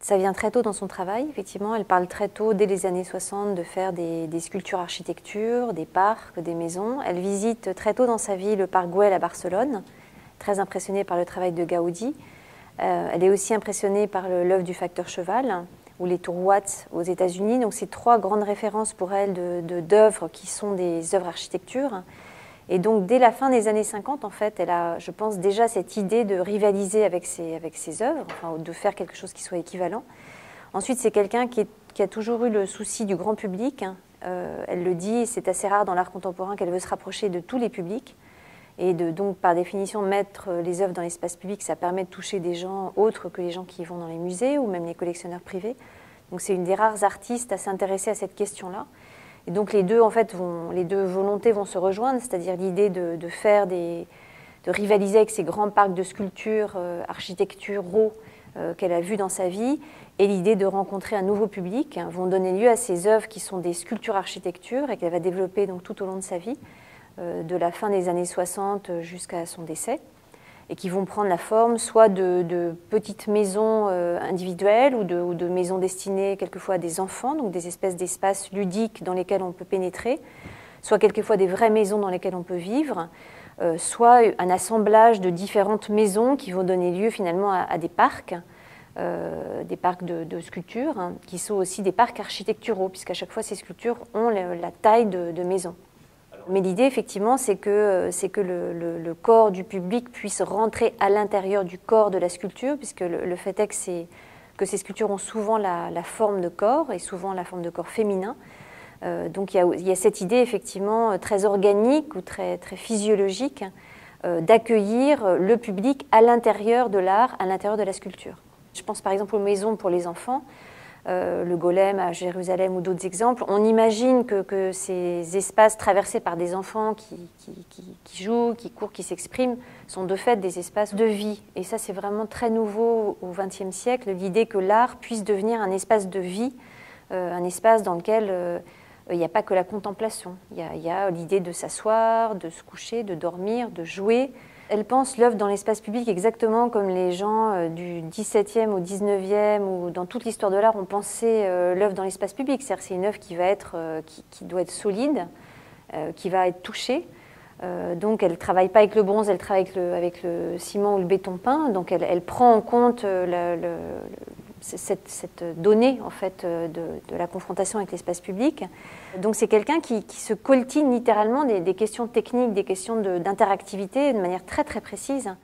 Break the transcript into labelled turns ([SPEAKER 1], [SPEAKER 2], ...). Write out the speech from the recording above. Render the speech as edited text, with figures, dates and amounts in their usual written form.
[SPEAKER 1] Ça vient très tôt dans son travail, effectivement. Elle parle très tôt, dès les années 60, de faire des sculptures architecture, des parcs, des maisons. Elle visite très tôt dans sa vie le parc Güell à Barcelone, très impressionnée par le travail de Gaudi. Elle est aussi impressionnée par l'œuvre du facteur Cheval ou les tours Watts aux États-Unis. Donc c'est trois grandes références pour elle d'œuvres qui sont des œuvres architecture. Et donc dès la fin des années 50, en fait, elle a, je pense, déjà cette idée de rivaliser avec ses œuvres, enfin, de faire quelque chose qui soit équivalent. Ensuite, c'est quelqu'un qui a toujours eu le souci du grand public. Elle le dit, c'est assez rare dans l'art contemporain qu'elle veut se rapprocher de tous les publics. Et donc, par définition, mettre les œuvres dans l'espace public, ça permet de toucher des gens autres que les gens qui vont dans les musées ou même les collectionneurs privés. Donc c'est une des rares artistes à s'intéresser à cette question-là. Et donc les deux, en fait, les deux volontés vont se rejoindre, c'est-à-dire l'idée de rivaliser avec ces grands parcs de sculptures architecturaux qu'elle a vus dans sa vie, et l'idée de rencontrer un nouveau public, vont donner lieu à ces œuvres qui sont des sculptures architecture et qu'elle va développer donc tout au long de sa vie, de la fin des années 60 jusqu'à son décès, et qui vont prendre la forme soit de petites maisons individuelles ou de maisons destinées quelquefois à des enfants, donc des espèces d'espaces ludiques dans lesquels on peut pénétrer, soit quelquefois des vraies maisons dans lesquelles on peut vivre, soit un assemblage de différentes maisons qui vont donner lieu finalement à des parcs de sculptures, hein, qui sont aussi des parcs architecturaux, puisqu'à chaque fois ces sculptures ont la taille de maisons. Mais l'idée, effectivement, c'est que le corps du public puisse rentrer à l'intérieur du corps de la sculpture, puisque le fait est que ces sculptures ont souvent la forme de corps, et souvent la forme de corps féminin. Donc il y a cette idée, effectivement, très organique ou très physiologique d'accueillir le public à l'intérieur de l'art, à l'intérieur de la sculpture. Je pense par exemple aux maisons pour les enfants. Le Golem à Jérusalem ou d'autres exemples, on imagine que ces espaces traversés par des enfants qui jouent, qui courent, qui s'expriment, sont de fait des espaces de vie. Et ça, c'est vraiment très nouveau au XXe siècle, l'idée que l'art puisse devenir un espace de vie, un espace dans lequel il n'y a pas que la contemplation. Il y a l'idée de s'asseoir, de se coucher, de dormir, de jouer. Elle pense l'œuvre dans l'espace public exactement comme les gens du XVIIe au XIXe ou dans toute l'histoire de l'art ont pensé l'œuvre dans l'espace public. C'est-à-dire c'est une œuvre qui doit être solide, qui va être touchée. Donc elle ne travaille pas avec le bronze, elle travaille avec le ciment ou le béton peint. Donc elle prend en compte cette donnée en fait, de la confrontation avec l'espace public. Donc c'est quelqu'un qui se coltine littéralement des questions techniques, des questions d'interactivité de manière très précise.